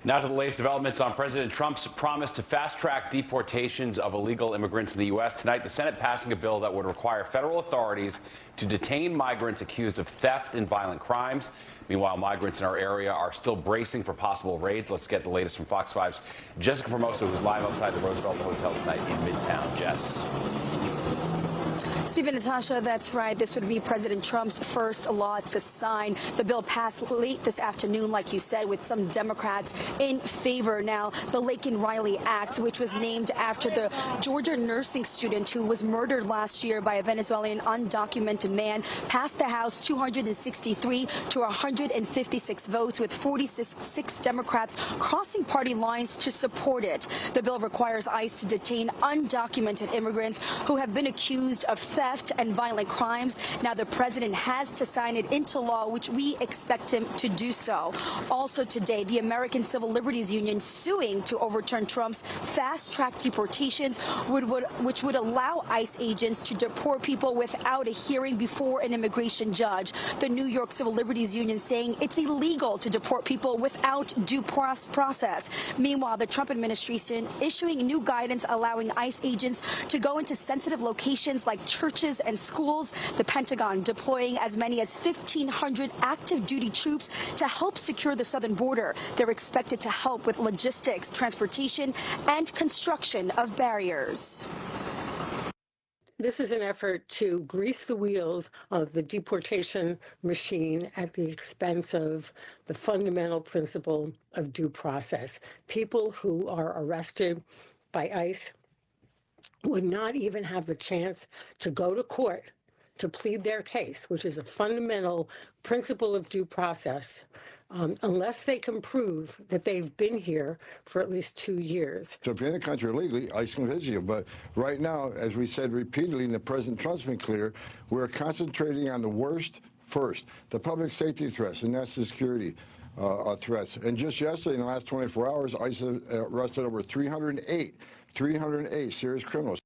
Now to the latest developments on President Trump's promise to fast-track deportations of illegal immigrants in the U.S. Tonight, the Senate passing a bill that would require federal authorities to detain migrants accused of theft and violent crimes. Meanwhile, migrants in our area are still bracing for possible raids. Let's get the latest from Fox 5's Jessica Formoso, who's live outside the Roosevelt Hotel tonight in Midtown. Jess. Steve and Natasha, that's right. This would be President Trump's first law to sign. The bill passed late this afternoon, like you said, with some Democrats in favor. Now, the Laken Riley Act, which was named after the Georgia nursing student who was murdered last year by a Venezuelan undocumented man, passed the House 263 to 156 votes, with 46 Democrats crossing party lines to support it. The bill requires ICE to detain undocumented immigrants who have been accused of theft and violent crimes. Now, the president has to sign it into law, which we expect him to do so. Also today, the American Civil Liberties Union suing to overturn Trump's fast-track deportations, which would allow ICE agents to deport people without a hearing before an immigration judge. The New York Civil Liberties Union saying it's illegal to deport people without due process. Meanwhile, the Trump administration issuing new guidance allowing ICE agents to go into sensitive locations like churches and schools. The Pentagon deploying as many as 1,500 active duty troops to help secure the southern border. They're expected to help with logistics, transportation, and construction of barriers. This is an effort to grease the wheels of the deportation machine at the expense of the fundamental principle of due process. People who are arrested by ICE would not even have the chance to go to court to plead their case, which is a fundamental principle of due process, unless they can prove that they've been here for at least 2 years. So if you're in the country illegally, ICE can visit you. But right now, as we said repeatedly, and the President Trump's been clear, we're concentrating on the worst first, the public safety threats and national security threats. And just yesterday, in the last 24 hours, ICE arrested over 308 serious criminals.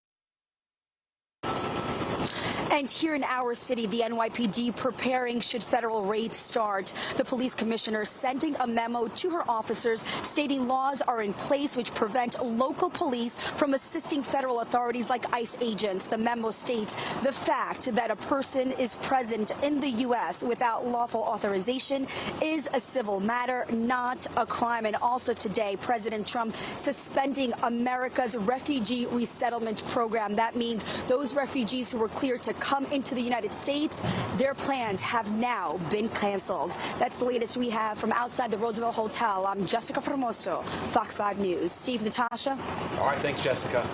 And here in our city, the NYPD preparing should federal raids start. The police commissioner sending a memo to her officers stating laws are in place which prevent local police from assisting federal authorities like ICE agents. The memo states the fact that a person is present in the U.S. without lawful authorization is a civil matter, not a crime. And also today, President Trump suspending America's refugee resettlement program. That means those refugees who were cleared to come into the United States, their plans have now been canceled. That's the latest we have from outside the Roosevelt Hotel. I'm Jessica Formoso, Fox 5 News. Steve, Natasha. All right, thanks, Jessica.